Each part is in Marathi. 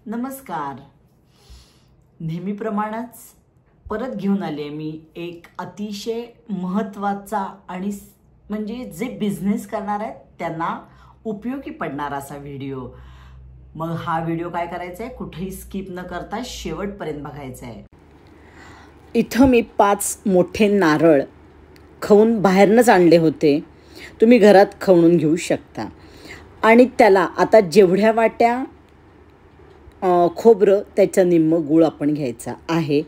नमस्कार. नेहमीप्रमाणेच परत घेऊन आले मी एक अतिशय महत्त्वाचा आणि म्हणजे जे बिझनेस करणार आहेत त्यांना उपयोगी पडणारा असा व्हिडिओ. मग हा व्हिडिओ काय करायचा आहे, कुठेही स्किप न करता शेवटपर्यंत बघायचा आहे. इथं मी 5 मोठे नारळ खवून बाहेरनंच आणले होते. तुम्ही घरात खवून घेऊ शकता. आणि त्याला आता जेवढ्या वाट्या खोबरं त्याचं निम्मं गूळ आपण घ्यायचा आहे.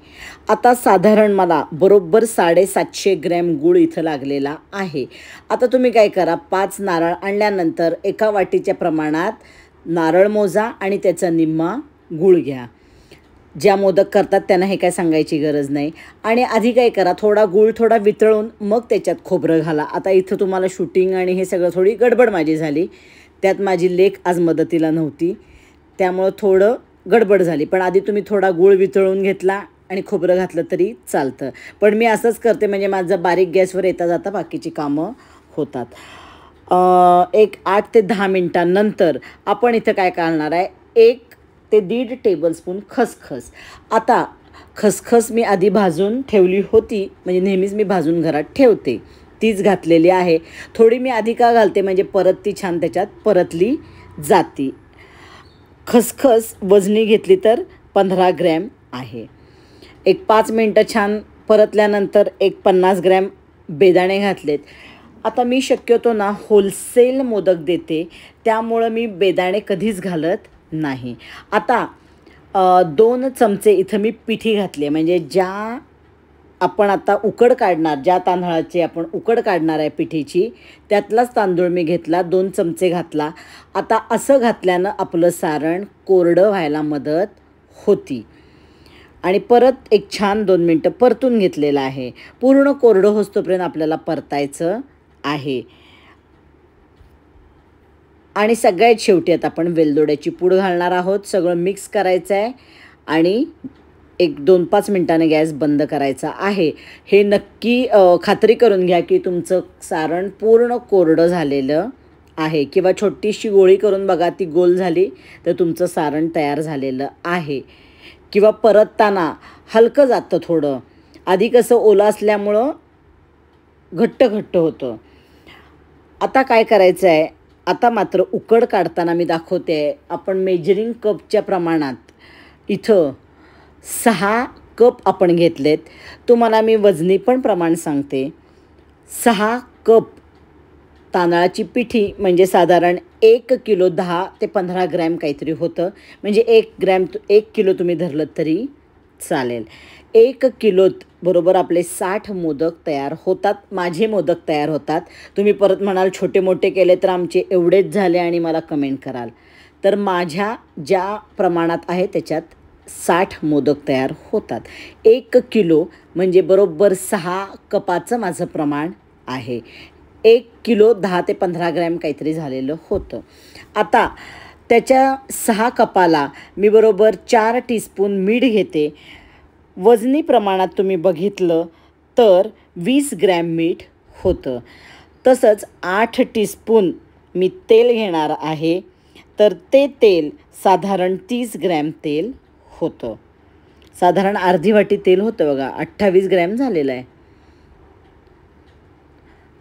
आता साधारण मला बरोबर 750 ग्रॅम गूळ इथं लागलेला आहे. आता तुम्ही काय करा, 5 नारळ आणल्यानंतर एका वाटीच्या प्रमाणात नारळ मोजा आणि त्याचा निम्मा गूळ घ्या. ज्या मोदक करतात त्यांना हे काय सांगायची गरज नाही. आणि आधी काय करा, थोडा गूळ थोडा वितळून मग त्याच्यात खोबरं घाला. आता इथं तुम्हाला शूटिंग आणि हे सगळं थोडी गडबड माझी झाली. त्यात माझी लेक आज मदतीला नव्हती, त्यामुळं थोडं गडबड झाली. पण आधी तुम्ही थोडा गूळ वितळून घेतला आणि खोबरं घातलं तरी चालतं. पण मी असंच करते, म्हणजे माझं बारीक गॅसवर येता जाता बाकीची कामं होतात. एक 8 ते 10 मिनटांनंतर आपण इथं काय करणार आहे, 1 ते 1.5 टेबलस्पून खसखस. आता खसखस मी आधी भाजून ठेवली होती, म्हणजे नेहमीच मी भाजून घरात ठेवते, तीच घातलेली आहे. थोडी मी आधी का घालते, म्हणजे परत ती छान त्याच्यात परतली जाती. खसखस वजनी घेतली तर 15 ग्रॅम आहे. एक 5 मिनटं छान परतल्यानंतर एक 50 ग्रॅम बेदाणे घातलेत. आता मी शक्यतो ना होलसेल मोदक देते, त्यामुळं मी बेदाणे कधीच घालत नाही. आता 2 चमचे इथं मी पिठी घातली, म्हणजे ज्या आपण आता उकड काढणार, ज्या तांदळाची आपण उकड काढणार आहे पिठीची, त्यातलाच तांदूळ मी घेतला, 2 चमचे घातला. आता असं घातल्यानं आपलं सारण कोरडं व्हायला मदत होती. आणि परत एक छान 2 मिनटं परतून घेतलेलं आहे. पूर्ण कोरडं होस्तोपर्यंत आपल्याला परतायचं आहे. आणि सगळ्यात शेवटी आता आपण वेलदोड्याची पूड घालणार आहोत. सगळं मिक्स करायचं आहे आणि एक 2-5 मिनटाने गॅस बंद करायचा आहे. हे नक्की खात्री करून घ्या की तुमचं सारण पूर्ण कोरडं झालेलं आहे. किंवा छोटीशी गोळी करून बघा, ती गोल झाली तर तुमचं सारण तयार झालेलं आहे. किंवा परतताना हलकं जातं थोडं, आधी कसं ओलं असल्यामुळं घट्ट होतं. आता काय करायचं आहे, आता मात्र उकड काढताना मी दाखवते आहे. आपण मेजरिंग कपच्या प्रमाणात इथं 6 कप आपण घेतलेत. तुम्हाला मी वजनी पण प्रमाण सांगते. 6 कप तांदळाची पिठी म्हणजे साधारण 1 किलो 10 ते 15 ग्रॅम काहीतरी होतं. म्हणजे 1 किलो तुम्ही धरलं तरी चालेल. 1 किलोत बरोबर आपले 60 मोदक तयार होतात. माझे मोदक तयार होतात. तुम्ही परत म्हणाल छोटे मोठे केले तर आमचे एवढेच झाले आणि मला कमेंट कराल. तर माझ्या ज्या प्रमाणात आहे त्याच्यात 60 मोदक तयार होतात. 1 किलो म्हणजे बरोबर 6 कपाचं माझं प्रमाण आहे. 1 किलो 10 ते 15 ग्रॅम काहीतरी झालेलं होतं. आता त्याच्या 6 कपाला मी बरोबर 4 टीस्पून मीठ घेते. वजनी प्रमाणात तुम्ही बघितलं तर 20 ग्रॅम मीठ होतं. तसंच 8 टीस्पून मी तेल घेणार आहे, तर ते तेल साधारण 30 ग्रॅम तेल होतं. साधारण अर्धी वाटी तेल होतं बघा, 28 ग्रॅम झालेलं आहे.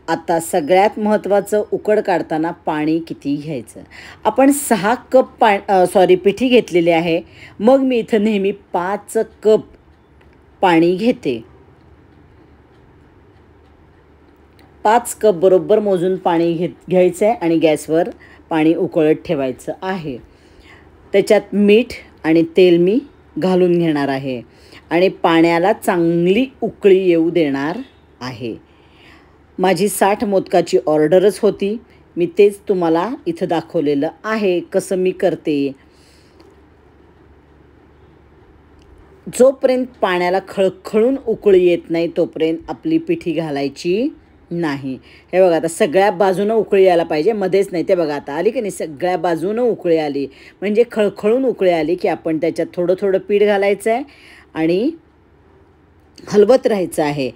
आता सगळ्यात महत्त्वाचं, उकड काढताना पाणी किती घ्यायचं. आपण 6 कप पिठी घेतलेली आहे. मग मी इथं नेहमी 5 कप पाणी घेते. 5 कप बरोबर मोजून पाणी घ्यायचं आहे आणि गॅसवर पाणी उकळत ठेवायचं आहे. त्याच्यात मीठ आणि तेल मी घालून घेणार आहे आणि पाण्याला चांगली उकळी येऊ देणार आहे. माझी 60 मोदकाची ऑर्डरच होती. मी तेच तुम्हाला इथं दाखवलेलं आहे कसं मी करते. जोपर्यंत पाण्याला खळखळून उकळी येत नाही तोपर्यंत आपली पिठी घालायची नाही. हे बघा, आता सगळ्या बाजूनं उकळी यायला पाहिजे, मध्येच नाही. ते बघा, आता आली की नाही, सगळ्या बाजूनं उकळी आली, म्हणजे खळखळून उकळी आली की आपण त्याच्यात थोडं थोडं पीठ घालायचं आहे आणि हलवत राहायचं आहे.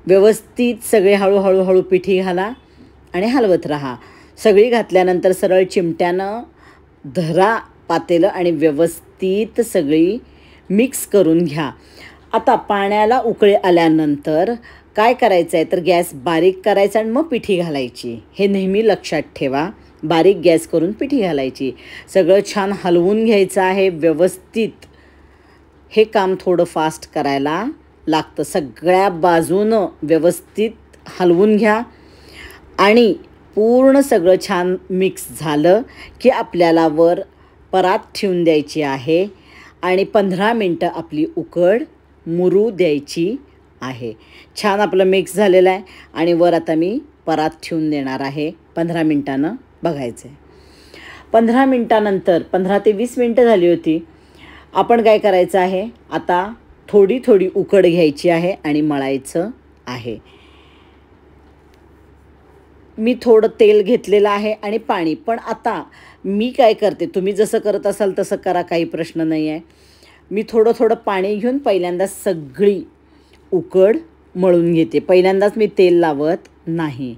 व्यवस्थित सगळे हळूहळू पिठी घाला आणि हलवत राहा. सगळी घातल्यानंतर सरळ चिमट्यानं धरा पातेलं आणि व्यवस्थित सगळी मिक्स करून घ्या. आता पाण्याला उकळी आल्यानंतर काय करायचं आहे तर गॅस बारीक करायचा आणि मग पिठी घालायची. हे नेहमी लक्षात ठेवा. बारीक गॅस करून पिठी घालायची. सगळं छान हलवून घ्यायचं आहे व्यवस्थित. हे काम थोडं फास्ट करायला लागतं. सगळ्या बाजूनं व्यवस्थित हलवून घ्या आणि पूर्ण सगळं छान मिक्स झालं की आपल्याला वर परात ठेवून द्यायची आहे आणि 15 मिनटं आपली उकड मुरू द्यायची आहे. छान आपलं मिक्स झालेलं आहे आणि वर आता मी परात ठेवून देणार आहे. 15 मिनटानं बघायचं आहे. 15 मिनटानंतर 15 ते 20 मिनटं झाली होती. आपण काय करायचं आहे आता थोडी थोडी उकड घ्यायची आहे आणि मळायचं आहे. मी थोडं तेल घेतलेलं आहे आणि पाणी. पण आता मी काय करते, तुम्ही जसं करत असाल तसं करा, काही प्रश्न नाही आहे. मी थोडं थोडं पाणी घेऊन पहिल्यांदा सगळी उकड मळून घेते. पहिल्यांदाच मी तेल लावत नाही.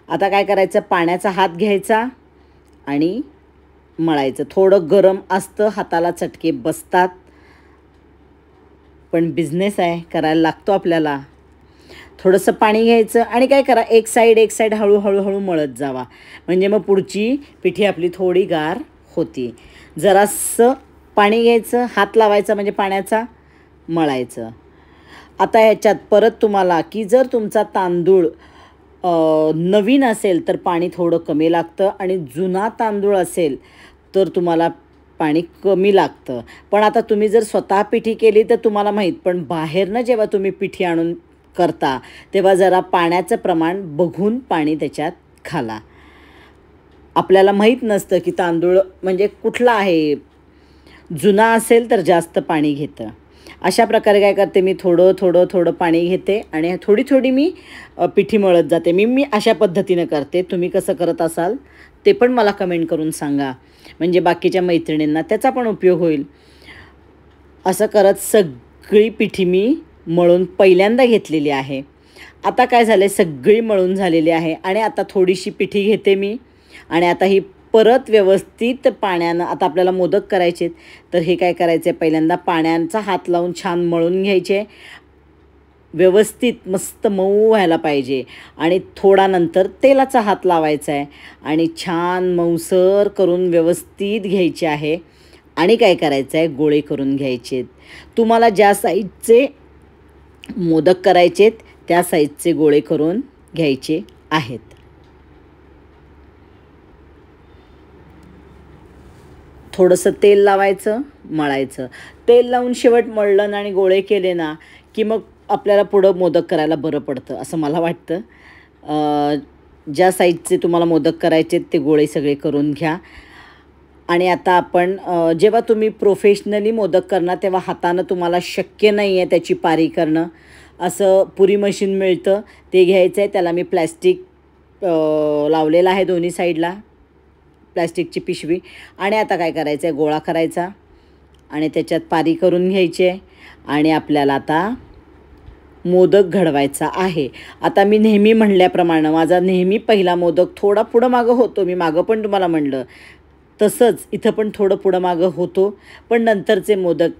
आता काय करायचं, पाण्याचा हात घ्यायचा आणि मळायचं. थोडं गरम असतं, हाताला चटके बसतात, पण बिझनेस आहे, करायला लागतो आपल्याला. थोडंसं पाणी घ्यायचं आणि काय करा, एक साईड हळूहळू मळत जावा. म्हणजे मग पुढची पिठी आपली थोडी गार होती. जरासं पाणी घ्यायचं, हात लावायचा म्हणजे पाण्याचा, मळायचं. आता ह्याच्यात परत तुम्हाला की जर तुमचा तांदूळ नवीन असेल तर पाणी थोडं कमी लागतं आणि जुना तांदूळ असेल तर तुम्हाला पाणी कमी लागतं. पण आता तुम्ही जर स्वतः पिठी केली तर तुम्हाला माहीत, पण बाहेरनं जेव्हा तुम्ही पिठी आणून करता तेव्हा जरा पाण्याचं प्रमाण बघून पाणी त्याच्यात घाला. आपल्याला माहीत नसतं की तांदूळ म्हणजे कुठला आहे. जुना असेल तर जास्त पाणी घेतं. अशा प्रकारे काय करते, मी थोडं पाणी घेते आणि थोडी मी पिठी मळत जाते. मी अशा पद्धतीनं करते. तुम्ही कसं करत असाल ते पण मला कमेंट करून सांगा, म्हणजे बाकीच्या मैत्रिणींना त्याचा पण उपयोग होईल. असं करत सगळी पिठी मी मळून पहिल्यांदा घेतलेली आहे. आता काय झालं, सगळी मळून झालेली आहे आणि आता थोडीशी पिठी घेते मी आणि आता ही परत व्यवस्थित पाण्यानं, आता आपल्याला मोदक करायचे तर हे काय करायचं आहे, पहिल्यांदा पाण्याचा हात लावून छान मळून घ्यायचे. व्यवस्थित मस्त मऊ व्हायला पाहिजे आणि थोडा नंतर तेलाचा हात लावायचा आहे आणि छान मऊसर करून व्यवस्थित घ्यायचे आहे. आणि काय करायचं आहे, गोळे करून घ्यायचे. तुम्हाला ज्या साईजचे मोदक करायचेत त्या साईजचे गोळे करून घ्यायचे आहेत. थोडंसं तेल लावायचं, मळायचं. तेल लावून शेवट मळलं आणि गोळे केले ना की मग आपल्याला पुढं मोदक करायला बरं पडतं असं मला वाटतं. ज्या साईजचे तुम्हाला मोदक करायचे ते गोळे सगळे करून घ्या. आणि आता आपण जेव्हा तुम्ही प्रोफेशनली मोदक करणार तेव्हा हातानं तुम्हाला शक्य नाही आहे त्याची पारी करणं. असं पुरी मशीन मिळतं, ते घ्यायचं आहे. त्याला मी प्लॅस्टिक लावलेलं आहे दोन्ही साईडला, प्लॅस्टिकची पिशवी. आणि आता काय करायचं आहे, गोळा करायचा आणि त्याच्यात पारी करून घ्यायची आहे आणि आपल्याला आता मोदक घडवायचा आहे. आता मी नेहमी म्हणल्याप्रमाणे माझा नेहमी पहिला मोदक थोडा पुढं मागं होतो. मी मागं पण तुम्हाला म्हणलं तसंच इथं पण थोडं पुढं मागं होतो, पण नंतरचे मोदक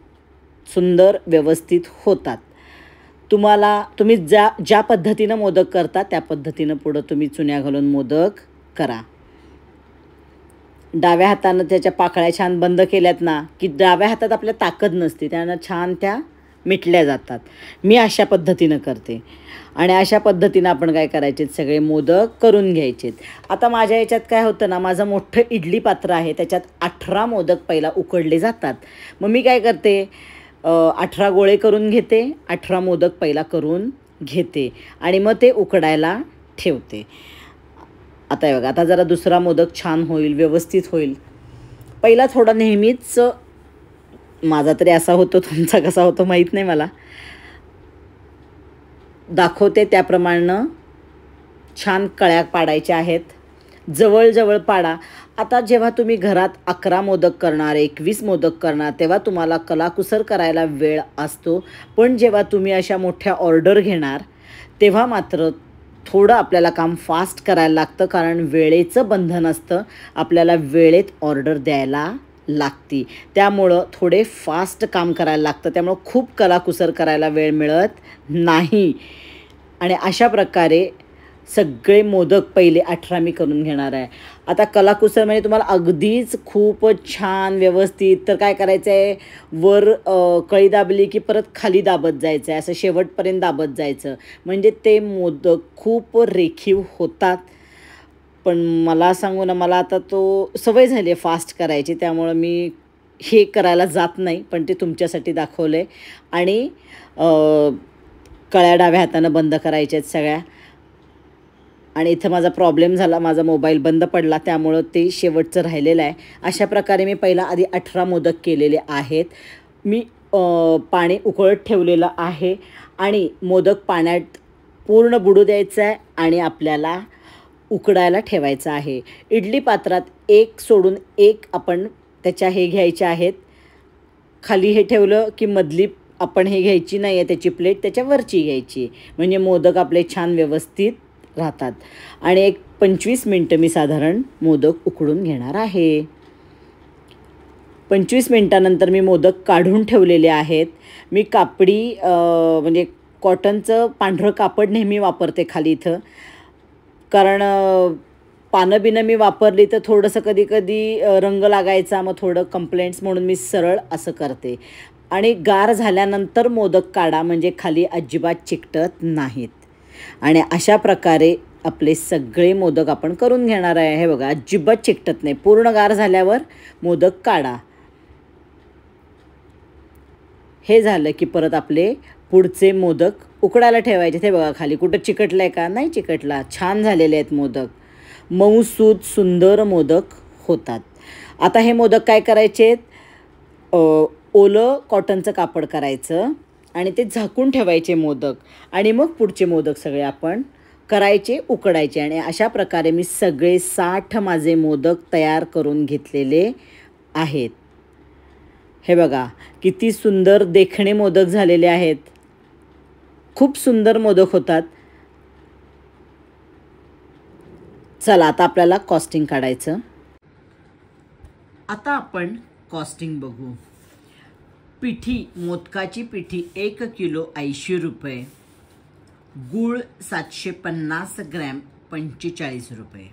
सुंदर व्यवस्थित होतात. तुम्ही ज्या पद्धतीनं मोदक करता त्या पद्धतीनं पुढं तुम्ही चुन्या घालून मोदक करा. डाव्या हातानं त्याच्या पाकळ्या छान बंद केल्यात ना की डाव्या हातात आपल्या ताकद नसते, त्यानं छान त्या मिटल्या जातात. मी अशा पद्धतीनं करते आणि अशा पद्धतीनं आपण काय करायचे, सगळे मोदक करून घ्यायचे. आता माझ्या याच्यात काय होतं ना, माझं मोठं इडली पात्र आहे, त्याच्यात 18 मोदक पहिला उकडले जातात. मग मी काय करते, 18 गोळे करून घेते, 18 मोदक पहिला करून घेते आणि मग ते उकडायला ठेवते. आता हे बघा, आता जरा दुसरा मोदक छान होईल, व्यवस्थित होईल. पहिला थोडा नेहमीच माझा तरी असा होतो, तुमचा कसा होतो माहीत नाही मला, दाखवते त्याप्रमाणे छान कळ्या पाडायच्या आहेत. जवळ पाडा. आता जेव्हा तुम्ही घरात 11 मोदक करणार, 21 मोदक करणार तेव्हा तुम्हाला कलाकुसर करायला वेळ असतो. पण जेव्हा तुम्ही अशा मोठ्या ऑर्डर घेणार तेव्हा मात्र थोडं आपल्याला काम फास्ट करायला लागतं, कारण वेळेचं बंधन असतं. आपल्याला वेळेत ऑर्डर द्यायला लागती, त्यामुळं थोडे फास्ट काम करायला लागतं, त्यामुळं खूप कलाकुसर करायला वेळ मिळत नाही. आणि अशा प्रकारे सगळे मोदक पहिले 18 मी करून घेणार आहे. आता कलाकुसर म्हणजे तुम्हाला अगदीच खूप छान व्यवस्थित तर काय करायचं आहे, वर कळी दाबली की परत खाली दाबत जायचं आहे, असं शेवटपर्यंत दाबत जायचं, म्हणजे ते मोदक खूप रेखीव होतात. पण मला सांगू ना, मला आता तो सवय झाली आहे फास्ट करायची, त्यामुळं मी हे करायला जात नाही, पण ते तुमच्यासाठी दाखवलं आहे. आणि कळ्या डाव्या हातानं बंद करायच्या आहेत सगळ्या. आणि इथं माझा प्रॉब्लेम झाला, माझा मोबाईल बंद पडला, त्यामुळं ते शेवटचं राहिलेलं आहे. अशा प्रकारे मी पहिला आधी 18 मोदक केलेले आहेत. मी पाणी उकळत ठेवलेलं आहे आणि मोदक पाण्यात पूर्ण बुडू द्यायचं आहे आणि आपल्याला उकडायला ठेवायचं आहे. इडली पात्रात एक सोडून एक आपण त्याच्या हे घ्यायच्या आहेत. खाली हे ठेवलं की मधली आपण हे घ्यायची नाही आहे, त्याची प्लेट त्याच्यावरची घ्यायची, म्हणजे मोदक आपले छान व्यवस्थित राहतात. आणि एक 25 मिनटं मी साधारण मोदक उकडून घेणार आहे. 25 मिनटानंतर मी मोदक काढून ठेवलेले आहेत. मी कापडी म्हणजे कॉटनचं पांढरं कापड नेहमी वापरते खाली इथं, कारण पानं बिनं मी वापरली तर थोडंसं कधी कधी रंग लागायचा, मग थोडं कंप्लेंट्स म्हणून मी सरळ असं करते. आणि गार झाल्यानंतर मोदक काढा, म्हणजे खाली अजिबात चिकटत नाहीत. आणि अशा प्रकारे आपले सगळे मोदक आपण करून घेणार आहे. हे बघा, अजिबात चिकटत नाही. पूर्ण गार झाल्यावर मोदक काढा. हे झालं की परत आपले पुढचे मोदक उकडायला ठेवायचे. हे बघा, खाली कुठं चिकटलं आहे का? नाही चिकटला. छान झालेले आहेत मोदक, मऊसूद सुंदर मोदक होतात. आता हे मोदक काय करायचे आहेत, ओलं कॉटनचं कापड करायचं आणि ते झाकून ठेवायचे मोदक, आणि मग पुढचे मोदक सगळे आपण करायचे, उकडायचे. आणि अशा प्रकारे मी सगळे 60 माझे मोदक तयार करून घेतलेले आहेत. हे बघा, किती सुंदर देखणे मोदक झालेले आहेत. खूप सुंदर मोदक होतात. चला आता आपल्याला कॉस्टिंग काढायचं. आता आपण कॉस्टिंग बघू. पिठी, मोदकाची पिठी 1 किलो 80 रुपये, गूळ 750 ग्रॅम 45 रुपये,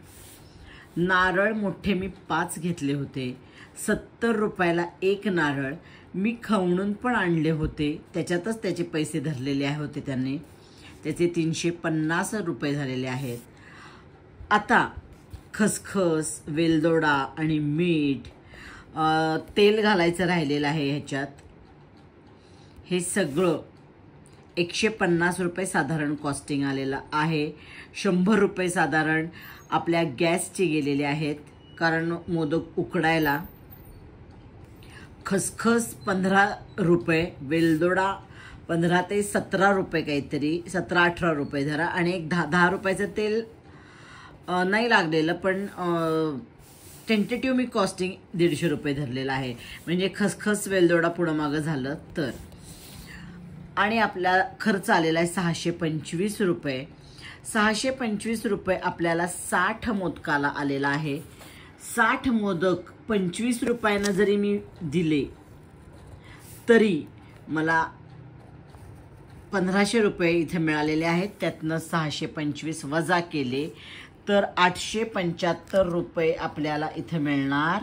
नारळ मोठे मी 5 घेतले होते, 70 रुपयाला 1 नारळ. मी खवणून पण आणले होते, त्याच्यातच त्याचे पैसे धरलेले होते त्यांनी, त्याचे 350 रुपये झालेले आहेत. आता खसखस, वेलदोडा आणि मीठ, तेल घालायचं राहिलेलं आहे ह्याच्यात. हे सगळं 150 रुपये साधारण कॉस्टिंग आलेलं आहे. 100 रुपये साधारण आपल्या गॅसचे गेलेले आहेत, कारण मोदक उकडायला. खसखस 15 रुपये, वेलदोडा 15 ते 17 रुपये, काहीतरी 17-18 रुपये धरा. आणि एक 10 रुपयाचं तेल नाही लागलेलं, पण टेंटेटिव्ह मी कॉस्टिंग 150 रुपये धरलेलं आहे, म्हणजे खसखस वेलदोडा पुढं मागं झालं तर. आणि आपला खर्च आलेला आहे 625 रुपये. 625 रुपये आपल्याला 60 मोदकाला आलेला आहे. 60 मोदक 25 रुपयानं जरी मी दिले तरी मला 1500 रुपये इथे मिळालेले आहेत. त्यातनं 625 वजा केले तर 875 रुपये आपल्याला इथे मिळणार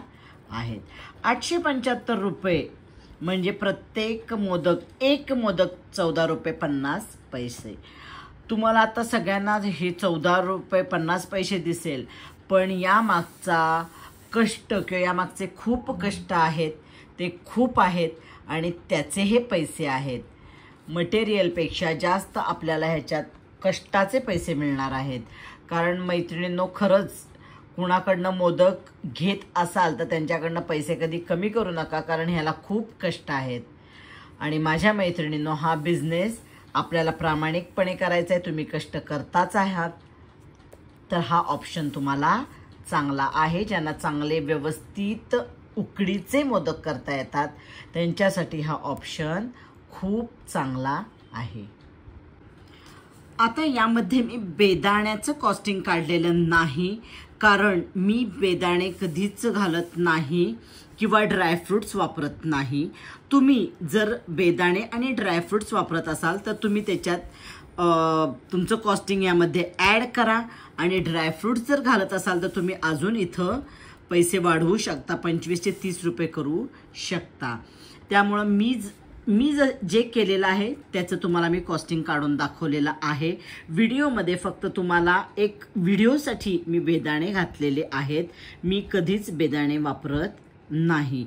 आहेत. 875 रुपये म्हणजे प्रत्येक मोदक, एक मोदक 14 रुपये 50 पैसे. तुम्हाला आता सगळ्यांना हे 14 रुपये 50 पैसे दिसेल, पण यामागचा कष्ट किंवा यामागचे खूप कष्ट आहेत, ते खूप आहेत आणि त्याचे हे पैसे आहेत. मटेरियलपेक्षा जास्त आपल्याला ह्याच्यात कष्टाचे पैसे मिळणार आहेत. कारण मैत्रिणींनो, खरंच कुणाकडनं मोदक घेत असाल तर त्यांच्याकडनं पैसे कधी कमी करू नका, कारण ह्याला खूप कष्ट आहेत. आणि माझ्या मैत्रिणींनो, हा बिझनेस आपल्याला प्रामाणिकपणे करायचा आहे. तुम्ही कष्ट करताच आहात, तर हा ऑप्शन तुम्हाला चांगला आहे. ज्यांना चांगले व्यवस्थित उकडीचे मोदक करता येतात त्यांच्यासाठी हा ऑप्शन खूप चांगला आहे. आता यामध्ये मी बेदाण्याचं कॉस्टिंग काढलेलं नाही, कारण मी बेदाणे कधीच घालत नाही. किंवा ड्रायफ्रूट्स वापरत नाही. तुम्ही जर बेदाणे आणि ड्रायफ्रूट्स वापरत असाल तर तुम्ही त्याच्यात तुमचं कॉस्टिंग यामध्ये ॲड करा. आणि ड्रायफ्रूट्स जर घालत असाल तर तुम्ही अजून इथं पैसे वाढवू शकता, 25 ते 30 रुपये करू शकता. त्यामुळं मी जे केलेलं आहे त्याचं तुम्हाला मी कॉस्टिंग काढून दाखवलेलं आहे व्हिडिओमध्ये. फक्त तुम्हाला एक व्हिडिओसाठी मी बेदाणे घातलेले आहेत. मी कधीच बेदाणे वापरत नाही,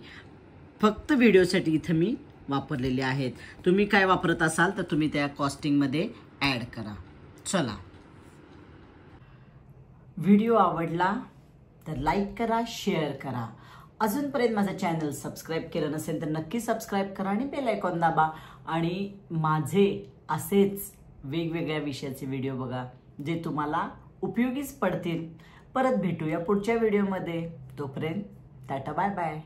फक्त व्हिडिओसाठी इथं मी वापरलेले आहेत. तुम्ही काय वापरत असाल तर तुम्ही त्या कॉस्टिंगमध्ये ॲड करा. चला, व्हिडिओ आवडला तर लाईक करा, शेअर करा. अजूनपर्यंत माझा चॅनल सबस्क्राईब केलं नसेल तर नक्की सबस्क्राईब करा आणि बेल आयकॉन दाबा. आणि माझे असेच वेगवेगळ्या विषयाचे व्हिडिओ बघा जे तुम्हाला उपयोगीच पडतील. परत भेटूया पुढच्या व्हिडिओमध्ये. तोपर्यंत टाटा, बाय बाय.